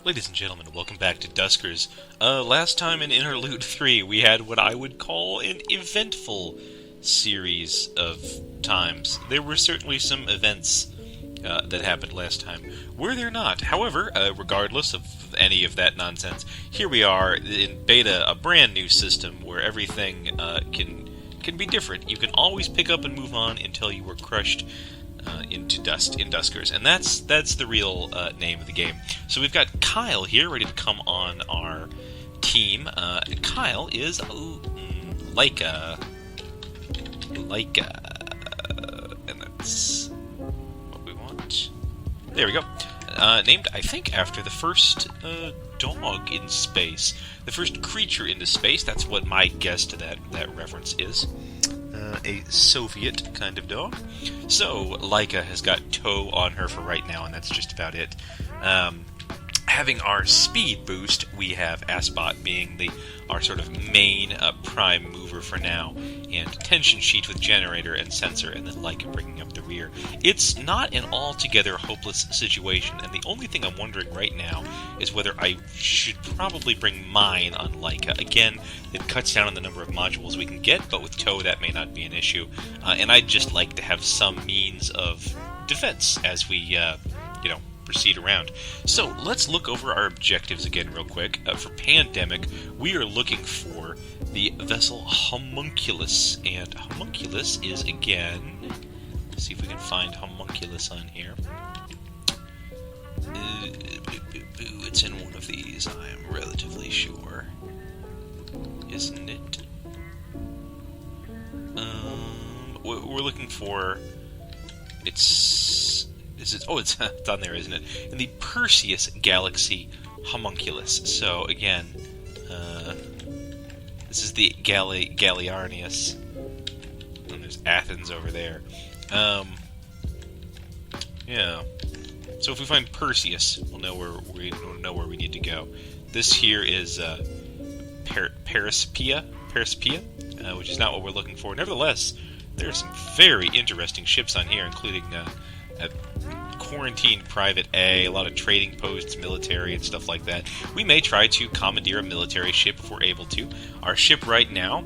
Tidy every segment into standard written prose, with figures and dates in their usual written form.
Ladies and gentlemen, welcome back to Duskers. Last time in Interlude 3, we had what I would call an eventful series of times. There were certainly some events that happened last time. Were there not? However, regardless of any of that nonsense, here we are in beta, a brand new system where everything can be different. You can always pick up and move on until you were crushed into dust in Duskers, and that's the real name of the game. So we've got Kyle here, ready to come on our team. Kyle is Laika, and that's what we want. There we go. Named, I think, after the first dog in space, the first creature into space. That's what my guess to that reference is. A Soviet kind of dog. So, Laika has got toe on her for right now, and that's just about it. Having our speed boost, we have Asbot being our sort of main prime mover for now, and tension sheet with generator and sensor, and then Laika bringing up the rear. It's not an altogether hopeless situation, and the only thing I'm wondering right now is whether I should probably bring mine on Laika. Again, it cuts down on the number of modules we can get, but with tow that may not be an issue, and I'd just like to have some means of defense as we, proceed around. So let's look over our objectives again real quick. For Pandemic, we are looking for the vessel Homunculus, and Homunculus is again, let's see if we can find Homunculus on here. It's in one of these, I am relatively sure. Isn't it? We're looking for, it's on there, isn't it? In the Perseus Galaxy Homunculus. So, again, this is the Galliarnius. And there's Athens over there. Yeah. So if we find Perseus, we'll know where we need to go. This here is Paraspia, which is not what we're looking for. Nevertheless, there are some very interesting ships on here, including a quarantine private A, lot of trading posts, military, and stuff like that. We may try to commandeer a military ship if we're able to. Our ship right now,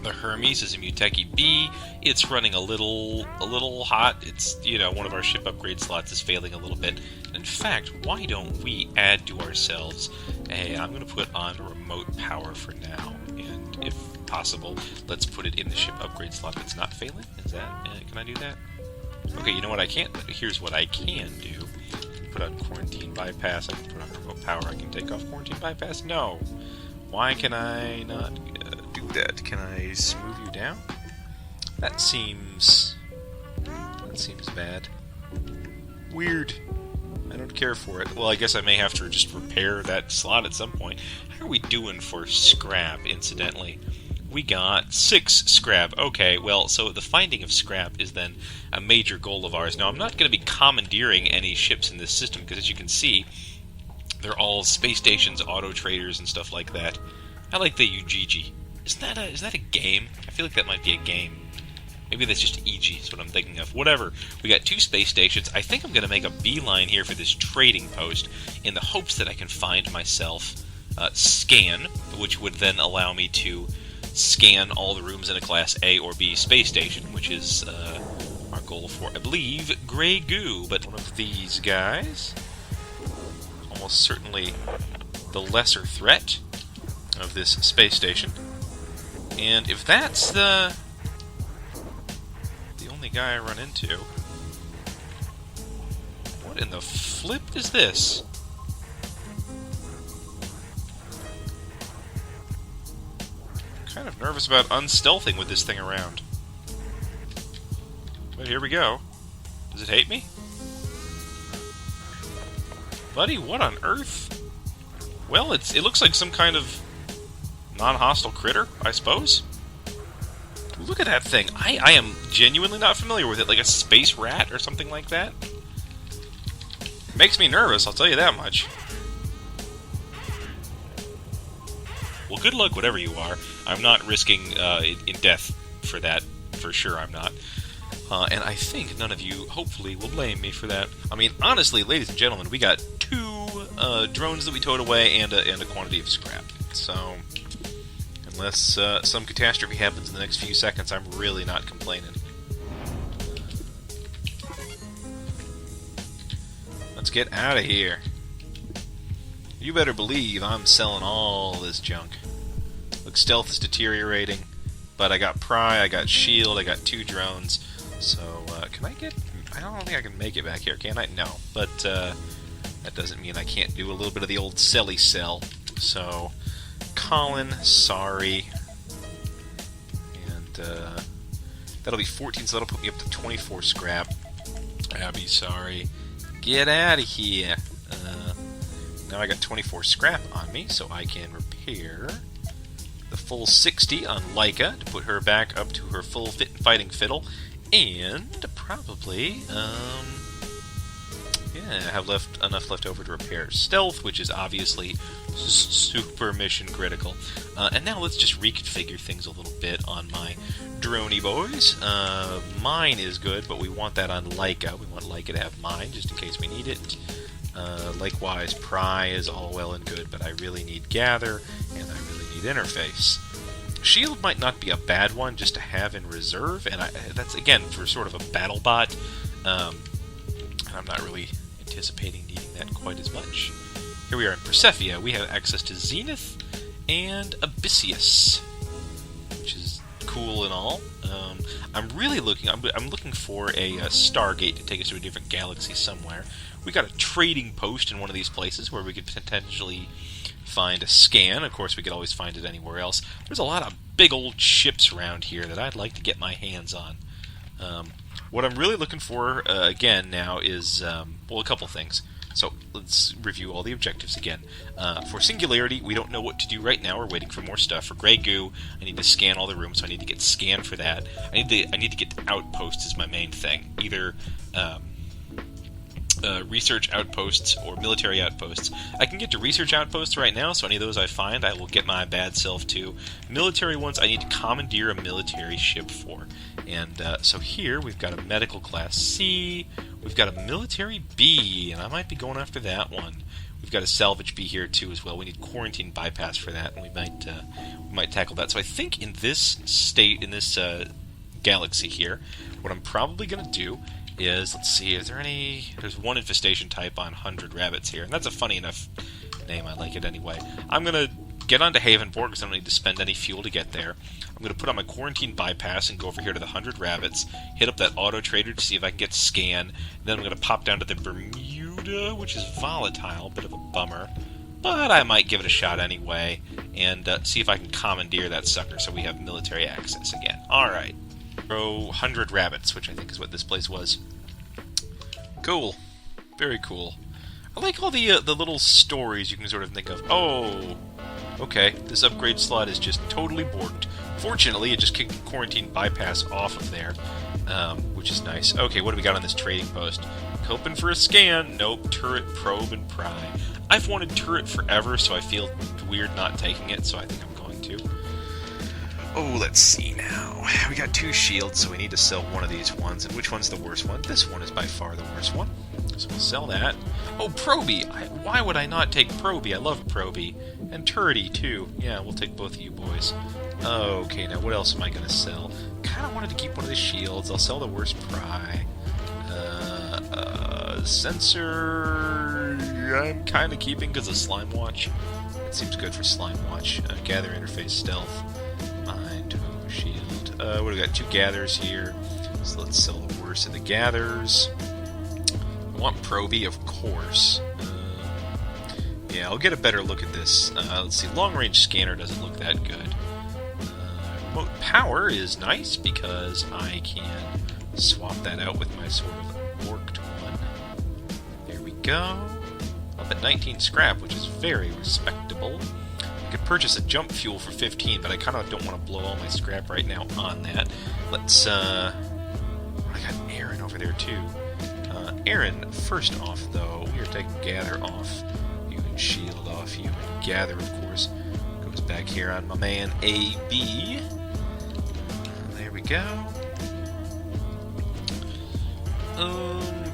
the Hermes, is a Muteki B. It's running a little hot. It's, one of our ship upgrade slots is failing a little bit. In fact, why don't we add to ourselves I'm going to put on remote power for now, and if possible, let's put it in the ship upgrade slot that's not failing. Can I do that? Okay, you know what I can't, but here's what I can do. Put on quarantine bypass, I can put on remote power, I can take off quarantine bypass? No. Why can I not do that? Can I smooth you down? That seems bad. Weird. I don't care for it. Well, I guess I may have to just repair that slot at some point. How are we doing for scrap, incidentally? We got 6 scrap. Okay, well, so the finding of scrap is then a major goal of ours. Now, I'm not going to be commandeering any ships in this system, because as you can see, they're all space stations, auto traders, and stuff like that. I like the UGG. Is that a game? I feel like that might be a game. Maybe that's just EG, is what I'm thinking of. Whatever. We got 2 space stations. I think I'm going to make a beeline here for this trading post in the hopes that I can find myself scan, which would then allow me to scan all the rooms in a Class A or B space station, which is our goal for, I believe, Grey Goo. But one of these guys, almost certainly the lesser threat of this space station. And if that's the only guy I run into, what in the flip is this? Kind of nervous about unstealthing with this thing around. But here we go. Does it hate me? Buddy, what on earth? Well, it looks like some kind of non-hostile critter, I suppose. Look at that thing. I am genuinely not familiar with it. Like a space rat or something like that. Makes me nervous, I'll tell you that much. Well, good luck, whatever you are. I'm not risking in death for that. For sure, I'm not. And I think none of you, hopefully, will blame me for that. I mean, honestly, ladies and gentlemen, we got 2 drones that we towed away and a quantity of scrap. So, unless some catastrophe happens in the next few seconds, I'm really not complaining. Let's get out of here. You better believe I'm selling all this junk. Look, stealth is deteriorating, but I got pry, I got shield, I got 2 drones. So, can I get... I don't think I can make it back here, can I? No, but that doesn't mean I can't do a little bit of the old selly sell. So, Colin, sorry. And, that'll be 14, so that'll put me up to 24 scrap. Abby, sorry. Get out of here. Now I got 24 scrap on me, so I can repair the full 60 on Laika to put her back up to her full fighting fiddle, and probably, yeah, have enough left over to repair stealth, which is obviously super mission critical. And now let's just reconfigure things a little bit on my droney boys. Mine is good, but we want that on Laika. We want Laika to have mine, just in case we need it. Likewise, pry is all well and good, but I really need gather, and I really need interface. Shield might not be a bad one just to have in reserve, and that's, again, for sort of a battle bot, and I'm not really anticipating needing that quite as much. Here we are in Persephia. We have access to Zenith and Abyssius, which is cool and all. I'm really looking. I'm looking for a Stargate to take us to a different galaxy somewhere. We got a trading post in one of these places where we could potentially find a scan. Of course, we could always find it anywhere else. There's a lot of big old ships around here that I'd like to get my hands on. What I'm really looking for again now is well, a couple things. So let's review all the objectives again. For Singularity, we don't know what to do right now. We're waiting for more stuff. For Grey Goo, I need to scan all the rooms, so I need to get scanned for that. I need to get to Outposts is my main thing. Either research outposts or military outposts. I can get to research outposts right now, so any of those I find, I will get my bad self to. Military ones, I need to commandeer a military ship for. And so here, we've got a medical class C, we've got a military B, and I might be going after that one. We've got a salvage B here too as well. We need quarantine bypass for that, and we might tackle that. So I think in this state, in this galaxy here, what I'm probably going to do is, let's see, is there any... There's one infestation type on 100 rabbits here, and that's a funny enough name. I like it anyway. I'm going to get onto Havenport because I don't need to spend any fuel to get there. I'm going to put on my quarantine bypass and go over here to the 100 rabbits, hit up that auto trader to see if I can get scan, and then I'm going to pop down to the Bermuda, which is volatile, bit of a bummer, but I might give it a shot anyway, and see if I can commandeer that sucker so we have military access again. Alright. 100 rabbits, which I think is what this place was. Cool. Very cool. I like all the little stories you can sort of think of. Oh, okay, this upgrade slot is just totally borked. Fortunately, it just kicked the quarantine bypass off of there, which is nice. Okay, what do we got on this trading post? Hoping for a scan. Nope, turret, probe, and pry. I've wanted turret forever, so I feel weird not taking it, so I think I'm going to. Oh, let's see now. We got 2 shields, so we need to sell one of these ones. And which one's the worst one? This one is by far the worst one. So we'll sell that. Oh, Proby! Why would I not take Proby? I love Proby. And Turrety, too. Yeah, we'll take both of you boys. Okay, now what else am I going to sell? Kind of wanted to keep one of the shields. I'll sell the worst pry. Sensor... I'm kind of keeping because of Slime Watch. It seems good for Slime Watch. Gather interface stealth. Mind, shield. What do we got? 2 gathers here. So let's sell the worst of the gathers. I want Proby, of course. Yeah, I'll get a better look at this. Let's see. Long range scanner doesn't look that good. Remote power is nice because I can swap that out with my sort of borked one. There we go. Up at 19 scrap, which is very respectable. I could purchase a jump fuel for 15, but I kind of don't want to blow all my scrap right now on that. Let's, I got Aaron over there, too. Aaron, first off, though, we are taking gather off. You can shield off you, and gather, of course, goes back here on my man AB. There we go.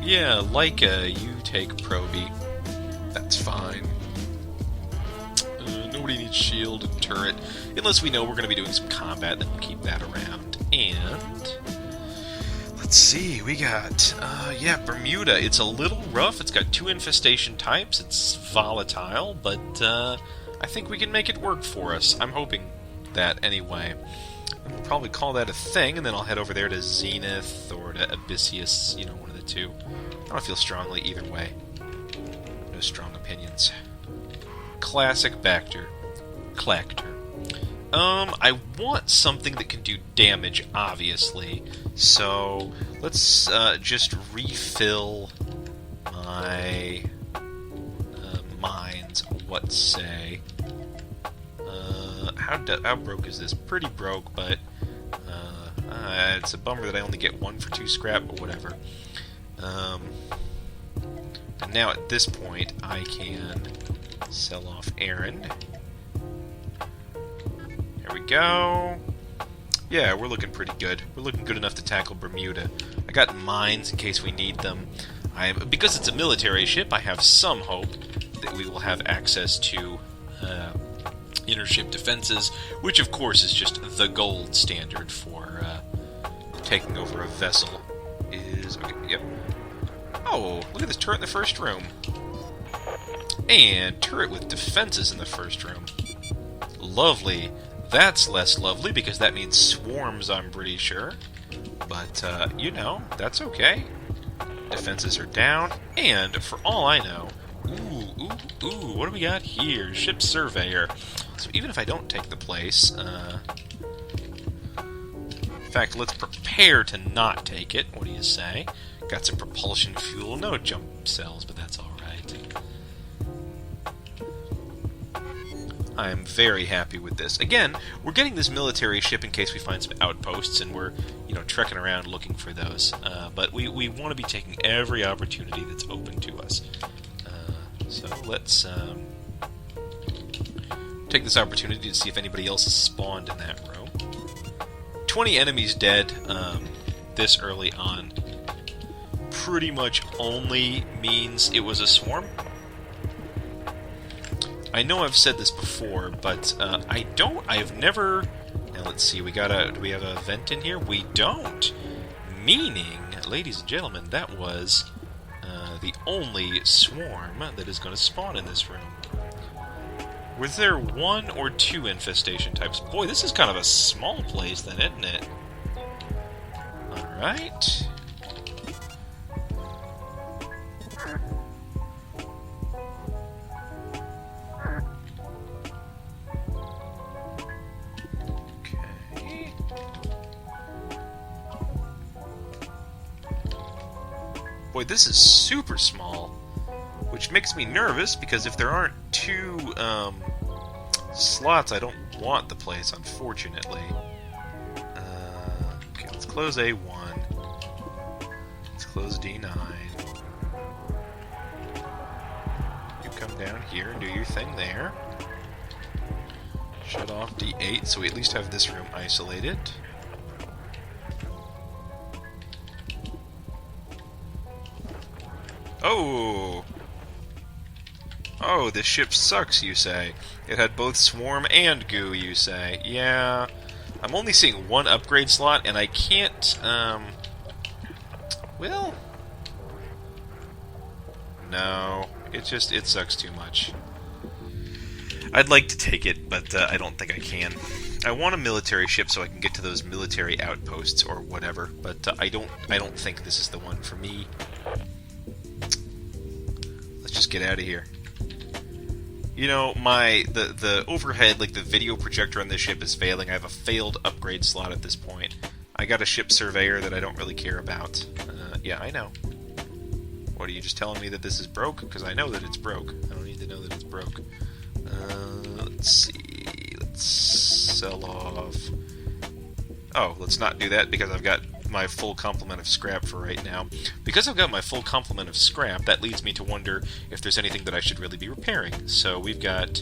Yeah, Laika, you take Proby. That's fine. Nobody needs shield and turret. Unless we know we're going to be doing some combat, then we'll keep that around. And... let's see, we got... yeah, Bermuda. It's a little rough. It's got 2 infestation types. It's volatile, but I think we can make it work for us. I'm hoping that anyway. And we'll probably call that a thing, and then I'll head over there to Zenith or to Abyssius, you know, one of the two. I don't feel strongly either way. No strong opinions. Classic Bacter. Clactor. I want something that can do damage, obviously. So, let's just refill my mines, what say. How broke is this? Pretty broke, but it's a bummer that I only get 1 for 2 scrap, but whatever. And now at this point, I can sell off Aaron. There we go. Yeah, we're looking pretty good. We're looking good enough to tackle Bermuda. I got mines in case we need them. Because it's a military ship, I have some hope that we will have access to intership defenses, which of course is just the gold standard for taking over a vessel. Okay, yep. Oh, look at this turret in the first room. And turret with defenses in the first room. Lovely. That's less lovely because that means swarms, I'm pretty sure. But, you know, that's okay. Defenses are down, and for all I know... Ooh, what do we got here? Ship Surveyor. So even if I don't take the place, in fact, let's prepare to not take it. What do you say? Got some propulsion fuel. No jump cells, but that's alright. I'm very happy with this. Again, we're getting this military ship in case we find some outposts, and we're, you know, trekking around looking for those. But we want to be taking every opportunity that's open to us. So let's take this opportunity to see if anybody else has spawned in that room. 20 enemies dead this early on pretty much only means it was a swarm. I know I've said this before, but I've never... Now let's see, do we have a vent in here? We don't! Meaning, ladies and gentlemen, that was the only swarm that is going to spawn in this room. Was there 1 or 2 infestation types? Boy, this is kind of a small place then, isn't it? Alright. Okay. Boy, this is super small, which makes me nervous because if there aren't 2 slots, I don't want the place, unfortunately. Okay, let's close A1. Let's close D9. You come down here and do your thing there. Shut off D8, so we at least have this room isolated. Oh! Oh, this ship sucks, you say. It had both swarm and goo, you say. Yeah. I'm only seeing 1 upgrade slot, and I can't, well... No. It sucks too much. I'd like to take it, but I don't think I can. I want a military ship so I can get to those military outposts or whatever, but I don't think this is the one for me. Let's just get out of here. You know, the overhead, like the video projector on this ship is failing. I have a failed upgrade slot at this point. I got a ship surveyor that I don't really care about. Yeah, I know. What, are you just telling me that this is broke? Because I know that it's broke. I don't need to know that it's broke. Let's see. Let's sell off... Oh, let's not do that because I've got my full complement of scrap for right now. Because I've got my full complement of scrap, that leads me to wonder if there's anything that I should really be repairing. So we've got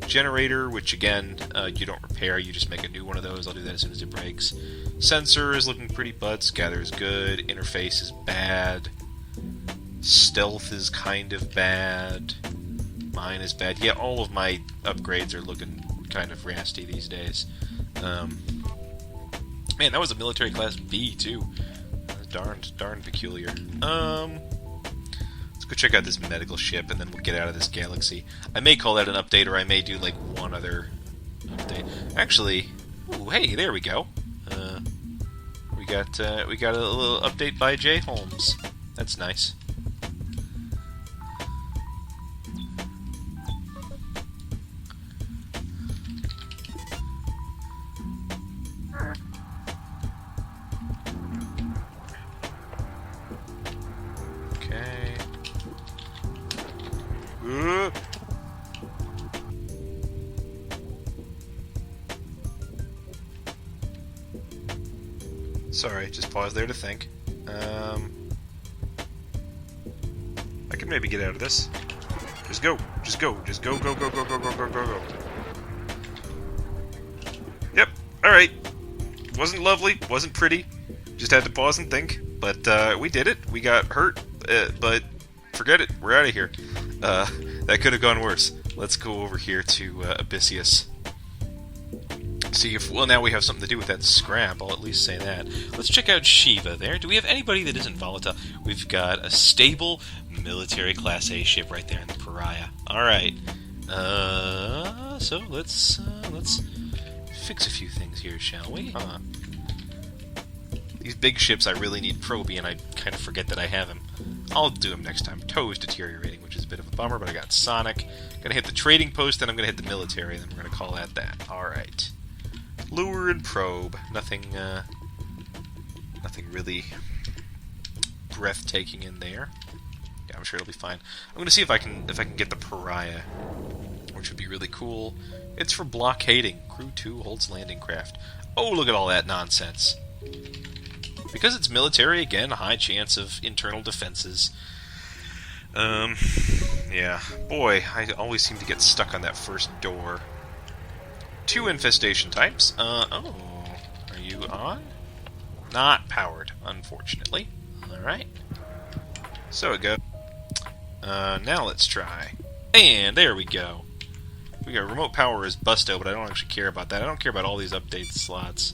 generator, which again, you don't repair, you just make a new one of those. I'll do that as soon as it breaks. Sensor is looking pretty butts. Gather is good. Interface is bad. Stealth is kind of bad. mine is bad. Yeah, all of my upgrades are looking kind of nasty these days. Man, that was a military class B, too. Darn peculiar. Let's go check out this medical ship, and then we'll get out of this galaxy. I may call that an update, or I may do, like, one other update. Actually, ooh, hey, there we go. We got a little update by J. Holmes. That's nice. Okay. Sorry, just pause there to think. I can maybe get out of this. Just go. Just go. Just go, go, go, go, go, go, go, go, go. Yep. Alright. Wasn't lovely. Wasn't pretty. Just had to pause and think. But, we did it. We got hurt. But, forget it. We're out of here. That could have gone worse. Let's go over here to, Abyssius. See if, well, now we have something to do with that scrap, I'll at least say that. Let's check out Shiva there. Do we have anybody that isn't volatile? We've got a stable military Class A ship right there in the Pariah. Alright. So let's fix a few things here, shall we? These big ships I really need probing, and I kind of forget that I have him. I'll do him next time. Tow's deteriorating, which is a bit of a bummer, but I got Sonic. Gonna hit the trading post, then I'm gonna hit the military, and then we're gonna call that. Alright. Lure and probe. Nothing really breathtaking in there. Yeah, I'm sure it'll be fine. I'm gonna see if I can get the Pariah, which would be really cool. It's for blockading. Crew 2 holds landing craft. Oh, look at all that nonsense. Because it's military, again, a high chance of internal defenses. Yeah. Boy, I always seem to get stuck on that first door. 2 infestation types. Oh. Are you on? Not powered, unfortunately. Alright. So it goes. Now let's try. And there we go. We got remote power as Busto, but I don't actually care about that. I don't care about all these update slots.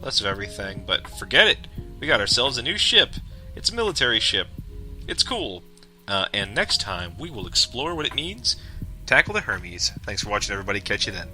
Less of everything, but forget it. We got ourselves a new ship. It's a military ship. It's cool. And next time, we will explore what it means. Tackle the Hermes. Thanks for watching, everybody. Catch you then.